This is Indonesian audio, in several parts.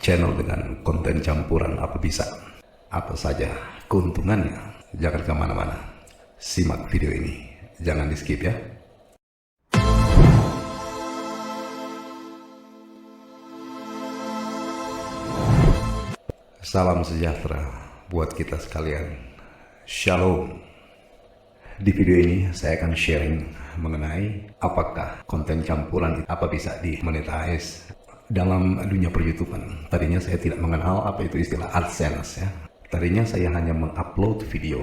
channel dengan konten campuran apa bisa, apa saja keuntungannya. Jangan kemana-mana, simak video ini, jangan di skip ya. Salam sejahtera buat kita sekalian. Shalom. Di video ini saya akan sharing mengenai apakah konten campuran apa bisa dimonetize dalam dunia per-YouTubean. Tadinya saya tidak mengenal apa itu istilah AdSense ya. Tadinya saya hanya mengupload video.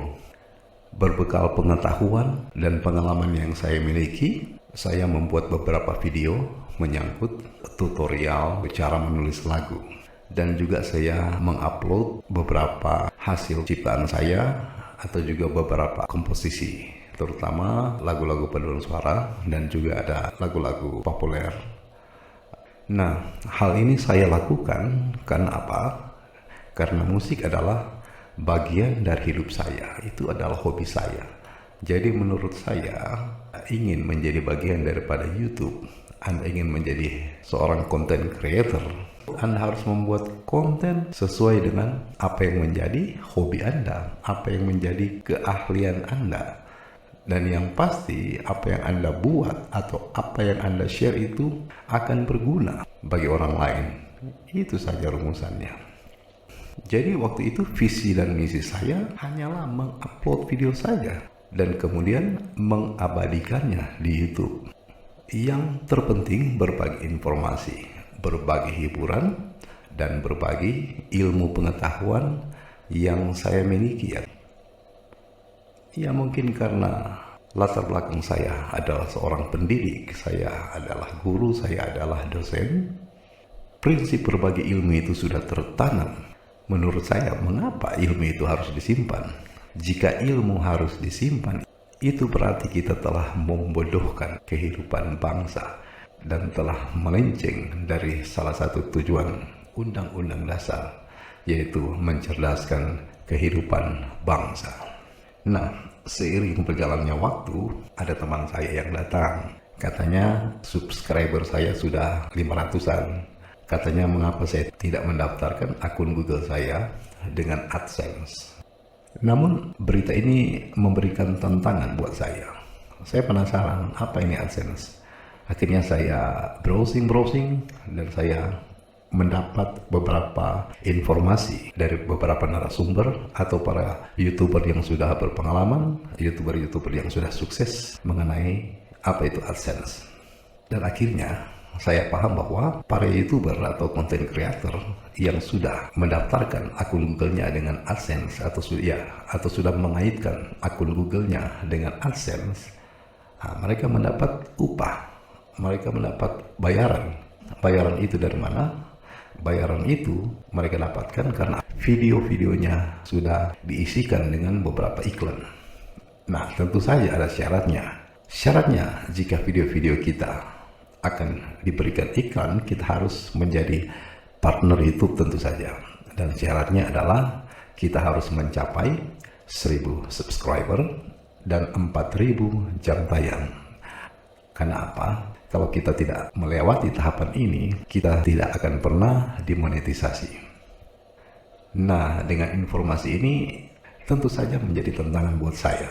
Berbekal pengetahuan dan pengalaman yang saya miliki, saya membuat beberapa video menyangkut tutorial cara menulis lagu. Dan juga saya mengupload beberapa hasil ciptaan saya atau juga beberapa komposisi, terutama lagu-lagu paduan suara dan juga ada lagu-lagu populer. Nah, hal ini saya lakukan karena apa? Karena musik adalah bagian dari hidup saya, itu adalah hobi saya. Jadi menurut saya, ingin menjadi bagian daripada YouTube, Anda ingin menjadi seorang content creator, Anda harus membuat konten sesuai dengan apa yang menjadi hobi Anda, apa yang menjadi keahlian Anda. Dan yang pasti, apa yang Anda buat atau apa yang Anda share itu akan berguna bagi orang lain. Itu saja rumusannya. Jadi waktu itu visi dan misi saya hanyalah mengupload video saja dan kemudian mengabadikannya di YouTube. Yang terpenting berbagi informasi, berbagi hiburan, dan berbagi ilmu pengetahuan yang saya miliki ya. Ya mungkin karena latar belakang saya adalah seorang pendidik, saya adalah guru, saya adalah dosen. Prinsip berbagi ilmu itu sudah tertanam. Menurut saya, mengapa ilmu itu harus disimpan? Jika ilmu harus disimpan, itu berarti kita telah membodohkan kehidupan bangsa dan telah melenceng dari salah satu tujuan Undang-Undang Dasar, yaitu mencerdaskan kehidupan bangsa. Nah, seiring berjalannya waktu, ada teman saya yang datang. Katanya subscriber saya sudah 500-an. Katanya mengapa saya tidak mendaftarkan akun Google saya dengan AdSense. Namun berita ini memberikan tantangan buat saya. Saya penasaran apa ini AdSense. Akhirnya saya browsing dan saya mendapat beberapa informasi dari beberapa narasumber atau para YouTuber yang sudah berpengalaman, YouTuber yang sudah sukses mengenai apa itu AdSense. Dan akhirnya saya paham bahwa para YouTuber atau content creator yang sudah mendaftarkan akun Google-nya dengan AdSense atau sudah mengaitkan akun Google-nya dengan AdSense, mereka mendapat upah, mereka mendapat bayaran. Bayaran itu dari mana? Bayaran itu mereka dapatkan karena video-videonya sudah diisikan dengan beberapa iklan. Nah, tentu saja ada syaratnya. Syaratnya jika video-video kita akan diberikan iklan, kita harus menjadi partner YouTube tentu saja. Dan syaratnya adalah kita harus mencapai 1000 subscriber dan 4000 jam tayang. Karena apa? Kalau kita tidak melewati tahapan ini, kita tidak akan pernah dimonetisasi. Nah, dengan informasi ini tentu saja menjadi tantangan buat saya.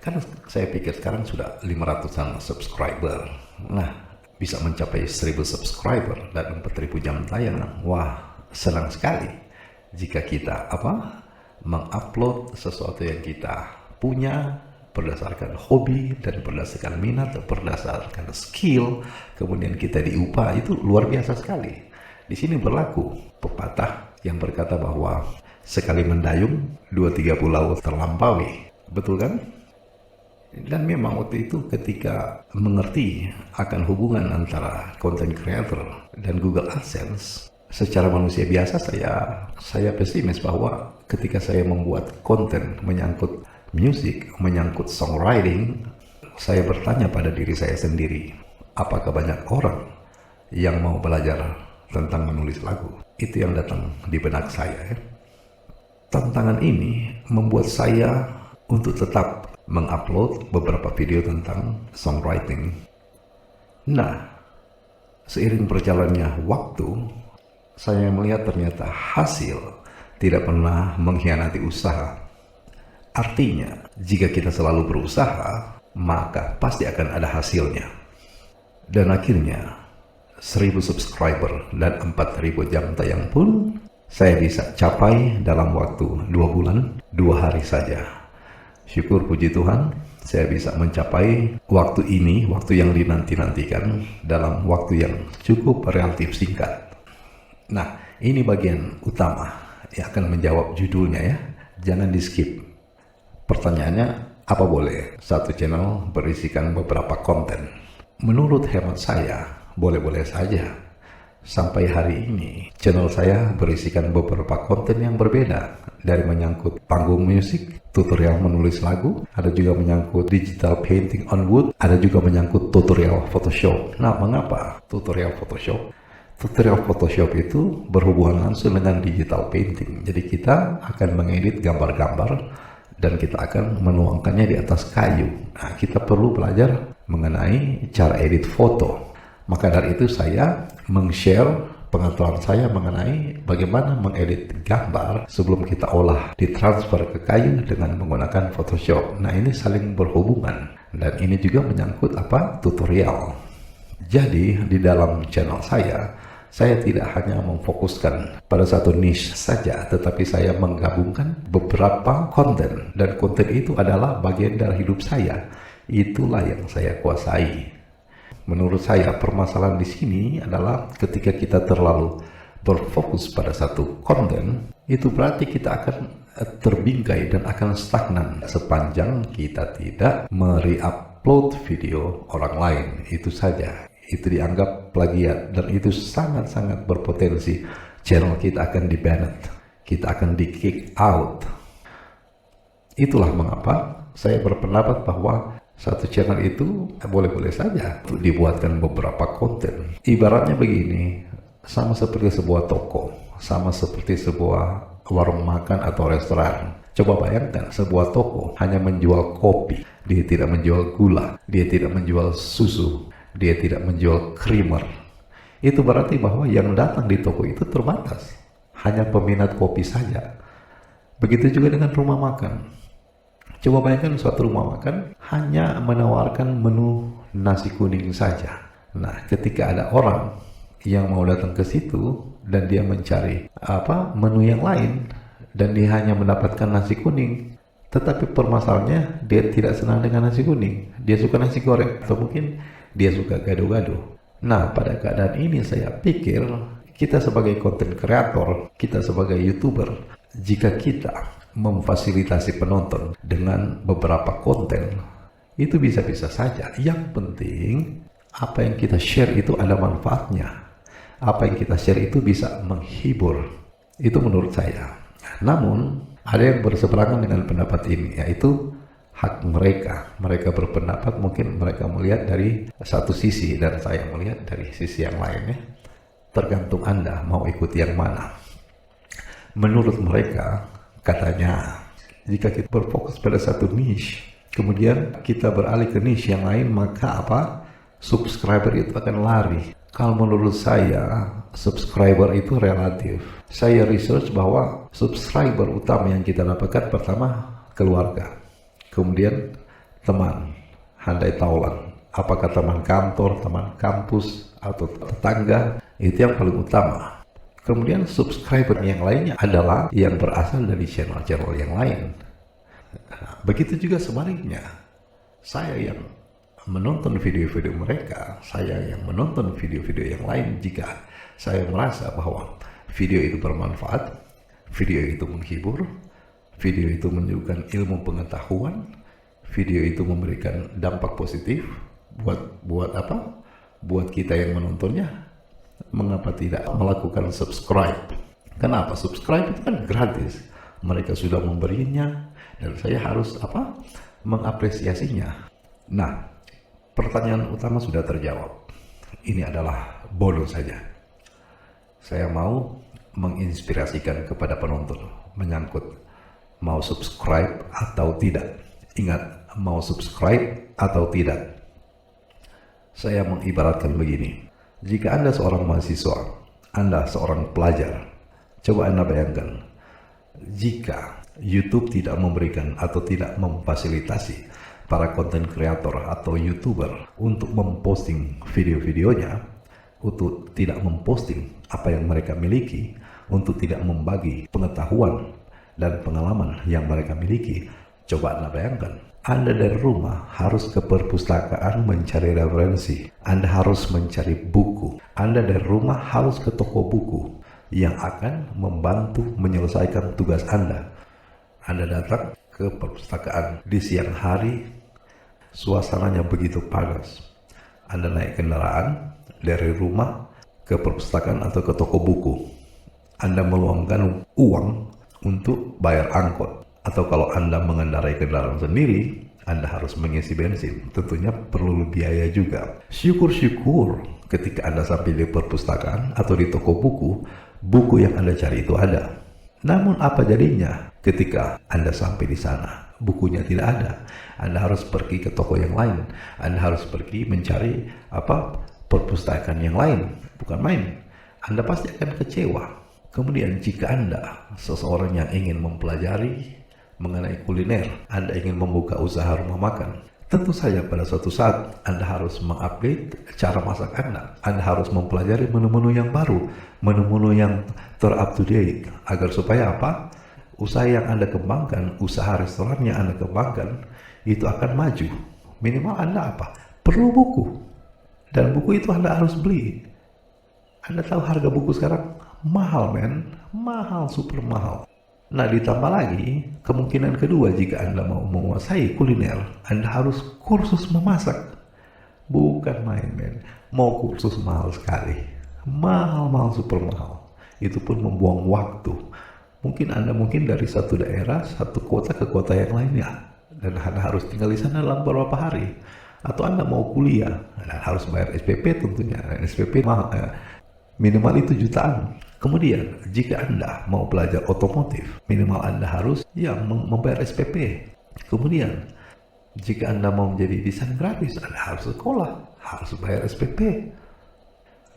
Karena saya pikir sekarang sudah 500-an subscriber. Nah, bisa mencapai 1000 subscriber dan 4000 jam tayang. Wah, senang sekali jika kita mengupload sesuatu yang kita punya berdasarkan hobi dan berdasarkan minat, berdasarkan skill, kemudian kita diupah. Itu luar biasa sekali. Di sini berlaku pepatah yang berkata bahwa sekali mendayung 2-3 pulau terlampaui. Betul kan? Dan memang waktu itu ketika mengerti akan hubungan antara content creator dan Google AdSense, secara manusia biasa saya pesimis bahwa ketika saya membuat konten menyangkut musik, menyangkut songwriting, saya bertanya pada diri saya sendiri, apakah banyak orang yang mau belajar tentang menulis lagu? Itu yang datang di benak saya. Tantangan ini membuat saya untuk tetap mengupload beberapa video tentang songwriting. Nah, seiring berjalannya waktu, saya melihat ternyata hasil tidak pernah mengkhianati usaha. Artinya, jika kita selalu berusaha, maka pasti akan ada hasilnya. Dan akhirnya, 1000 subscriber dan 4000 jam tayang pun saya bisa capai dalam waktu 2 bulan, 2 hari saja. Syukur puji Tuhan, saya bisa mencapai waktu ini, waktu yang dinanti-nantikan dalam waktu yang cukup relatif singkat. Nah, ini bagian utama yang akan menjawab judulnya ya. Jangan di skip. Pertanyaannya, apa boleh satu channel berisikan beberapa konten? Menurut hemat saya, boleh-boleh saja. Sampai hari ini, channel saya berisikan beberapa konten yang berbeda. Dari menyangkut panggung musik, tutorial menulis lagu, ada juga menyangkut digital painting on wood, ada juga menyangkut tutorial Photoshop. Nah, mengapa tutorial Photoshop? Tutorial Photoshop itu berhubungan langsung dengan digital painting. Jadi kita akan mengedit gambar-gambar dan kita akan menuangkannya di atas kayu. Nah, kita perlu belajar mengenai cara edit foto. Maka dari itu saya meng-share pengetahuan saya mengenai bagaimana mengedit gambar sebelum kita olah, ditransfer ke kayu dengan menggunakan Photoshop. Nah, ini saling berhubungan dan ini juga menyangkut tutorial. Jadi di dalam channel saya tidak hanya memfokuskan pada satu niche saja, tetapi saya menggabungkan beberapa konten dan konten itu adalah bagian dari hidup saya. Itulah yang saya kuasai. Menurut saya permasalahan di sini adalah ketika kita terlalu berfokus pada satu konten, itu berarti kita akan terbingkai dan akan stagnan sepanjang kita tidak mereupload video orang lain. Itu saja. Itu dianggap plagiat dan itu sangat-sangat berpotensi channel kita akan di-banned, kita akan di-kick out. Itulah mengapa saya berpendapat bahwa satu channel itu boleh-boleh saja untuk dibuatkan beberapa konten. Ibaratnya begini, sama seperti sebuah toko, sama seperti sebuah warung makan atau restoran. Coba bayangkan sebuah toko hanya menjual kopi, dia tidak menjual gula, dia tidak menjual susu, dia tidak menjual creamer. Itu berarti bahwa yang datang di toko itu terbatas, hanya peminat kopi saja. Begitu juga dengan rumah makan. Coba bayangkan suatu rumah makan hanya menawarkan menu nasi kuning saja. Nah, ketika ada orang yang mau datang ke situ dan dia mencari menu yang lain dan dia hanya mendapatkan nasi kuning, tetapi permasalahannya dia tidak senang dengan nasi kuning, dia suka nasi goreng atau mungkin dia suka gado-gado. Nah, pada keadaan ini saya pikir kita sebagai content creator, kita sebagai YouTuber, jika kita memfasilitasi penonton dengan beberapa konten, itu bisa-bisa saja. Yang penting apa yang kita share itu ada manfaatnya, apa yang kita share itu bisa menghibur. Itu menurut saya. Namun ada yang berseberangan dengan pendapat ini, yaitu hak mereka. Mereka berpendapat mungkin mereka melihat dari satu sisi dan saya melihat dari sisi yang lainnya. Tergantung Anda mau ikut yang mana. Menurut mereka, katanya, jika kita berfokus pada satu niche, kemudian kita beralih ke niche yang lain, maka subscriber itu akan lari. Kalau menurut saya, subscriber itu relatif. Saya research bahwa subscriber utama yang kita dapatkan pertama keluarga, kemudian teman, handai taulan. Apakah teman kantor, teman kampus, atau tetangga, itu yang paling utama. Kemudian subscriber yang lainnya adalah yang berasal dari channel-channel yang lain. Begitu juga sebaliknya. Saya yang menonton video-video mereka, saya yang menonton video-video yang lain, jika saya merasa bahwa video itu bermanfaat, video itu menghibur, video itu menunjukkan ilmu pengetahuan, video itu memberikan dampak positif buat kita yang menontonnya, mengapa tidak melakukan subscribe? Kenapa? Subscribe itu kan gratis. Mereka sudah memberinya dan saya harus mengapresiasinya. Nah, pertanyaan utama sudah terjawab. Ini adalah bonus saja. Saya mau menginspirasikan kepada penonton menyangkut mau subscribe atau tidak. Ingat, mau subscribe atau tidak. Saya mengibaratkan begini. Jika Anda seorang mahasiswa, Anda seorang pelajar. Coba Anda bayangkan, jika YouTube tidak memberikan atau tidak memfasilitasi para konten kreator atau YouTuber untuk memposting video-videonya, untuk tidak memposting apa yang mereka miliki, untuk tidak membagi pengetahuan dan pengalaman yang mereka miliki, coba Anda bayangkan, Anda dari rumah harus ke perpustakaan mencari referensi, Anda harus mencari buku, Anda dari rumah harus ke toko buku yang akan membantu menyelesaikan tugas Anda. Anda datang ke perpustakaan di siang hari, suasananya begitu panas. Anda naik kendaraan dari rumah ke perpustakaan atau ke toko buku. Anda meluangkan uang untuk bayar angkot. Atau kalau Anda mengendarai kendaraan sendiri, Anda harus mengisi bensin. Tentunya perlu biaya juga. Syukur-syukur ketika Anda sampai di perpustakaan atau di toko buku, buku yang Anda cari itu ada. Namun apa jadinya ketika Anda sampai di sana? Bukunya tidak ada. Anda harus pergi ke toko yang lain. Anda harus pergi mencari perpustakaan yang lain. Bukan main. Anda pasti akan kecewa. Kemudian jika Anda seseorang yang ingin mempelajari mengenai kuliner, Anda ingin membuka usaha rumah makan, tentu saja pada suatu saat Anda harus mengupdate cara masak Anda. Anda harus mempelajari menu-menu yang baru, menu-menu yang ter-up to date, agar supaya apa? Usaha yang Anda kembangkan, usaha restoran yang Anda kembangkan, itu akan maju. Minimal Anda apa? Perlu buku. Dan buku itu Anda harus beli. Anda tahu harga buku sekarang? Mahal, men. Mahal, super mahal. Nah, ditambah lagi, kemungkinan kedua jika Anda mau menguasai kuliner, Anda harus kursus memasak. Bukan main, men. Mau kursus mahal sekali. Mahal, super mahal. Itu pun membuang waktu. Mungkin Anda dari satu daerah, satu kota ke kota yang lainnya. Dan Anda harus tinggal di sana dalam beberapa hari. Atau Anda mau kuliah, Anda harus bayar SPP tentunya. Dan SPP mahal, minimal itu jutaan. Kemudian jika Anda mau belajar otomotif, minimal Anda harus membayar SPP. Kemudian jika Anda mau menjadi desain grafis, Anda harus sekolah, harus bayar SPP.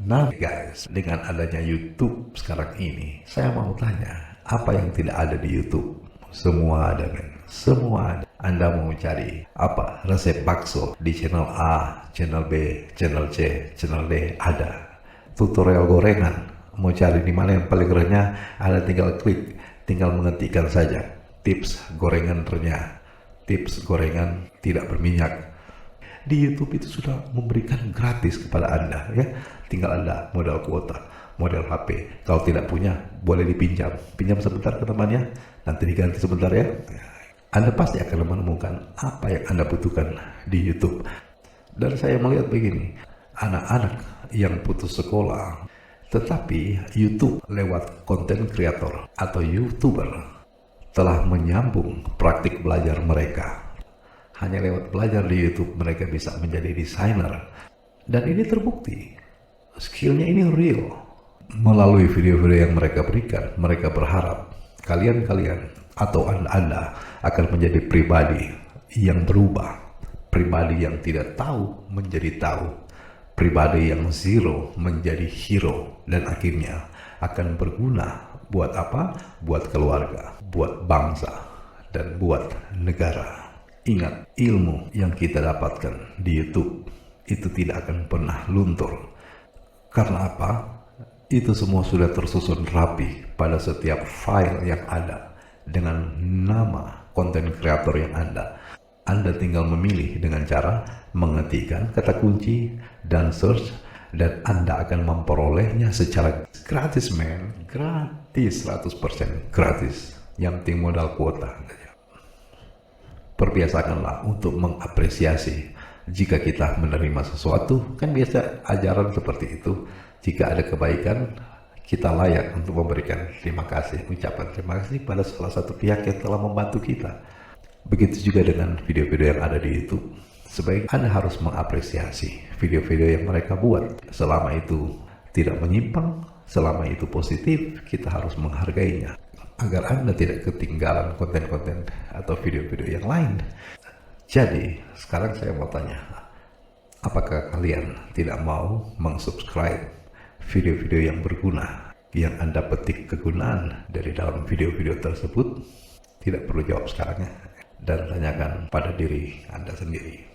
Nah guys, dengan adanya YouTube sekarang ini, saya mau tanya, apa yang tidak ada di YouTube? Semua ada, men. Semua ada. Anda mau cari apa? Resep bakso di channel A, channel B, channel C, channel D, ada. Tutorial gorengan, mau cari di mana yang paling renyah, Anda tinggal klik, tinggal mengetikkan saja tips gorengan renyah, tips gorengan tidak berminyak. Di YouTube itu sudah memberikan gratis kepada Anda, ya. Tinggal Anda modal kuota, modal HP. Kalau tidak punya, boleh dipinjam. Pinjam sebentar ke temannya, nanti diganti sebentar ya. Anda pasti akan menemukan apa yang Anda butuhkan di YouTube. Dan saya melihat begini, anak-anak yang putus sekolah, tetapi YouTube lewat konten kreator atau YouTuber telah menyambung praktik belajar mereka. Hanya lewat belajar di YouTube mereka bisa menjadi desainer. Dan ini terbukti, skillnya ini real. Melalui video-video yang mereka berikan, mereka berharap kalian atau Anda akan menjadi pribadi yang berubah. Pribadi yang tidak tahu menjadi tahu. Pribadi yang zero menjadi hero. Dan akhirnya akan berguna buat apa? Buat keluarga, buat bangsa, dan buat negara. Ingat, ilmu yang kita dapatkan di YouTube itu tidak akan pernah luntur. Karena apa? Itu semua sudah tersusun rapi pada setiap file yang ada dengan nama konten kreator yang Anda. Anda tinggal memilih dengan cara mengetikkan kata kunci dan search, dan Anda akan memperolehnya secara gratis, men. Gratis, 100% gratis. Yang penting modal kuota. Perbiasakanlah untuk mengapresiasi jika kita menerima sesuatu. Kan biasa ajaran seperti itu. Jika ada kebaikan, kita layak untuk memberikan terima kasih, ucapan terima kasih pada salah satu pihak yang telah membantu kita. Begitu juga dengan video-video yang ada di YouTube. Sebaiknya Anda harus mengapresiasi video-video yang mereka buat. Selama itu tidak menyimpang, selama itu positif, kita harus menghargainya. Agar Anda tidak ketinggalan konten-konten atau video-video yang lain. Jadi, sekarang saya mau tanya, apakah kalian tidak mau meng-subscribe video-video yang berguna yang Anda petik kegunaan dari dalam video-video tersebut, tidak perlu jawab sekarang ya, dan tanyakan pada diri Anda sendiri.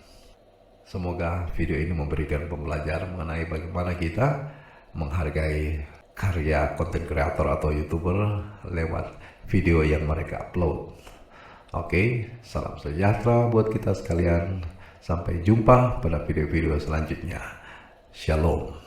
Semoga video ini memberikan pembelajaran mengenai bagaimana kita menghargai karya konten kreator atau YouTuber lewat video yang mereka upload. Oke, salam sejahtera buat kita sekalian. Sampai jumpa pada video-video selanjutnya. Shalom.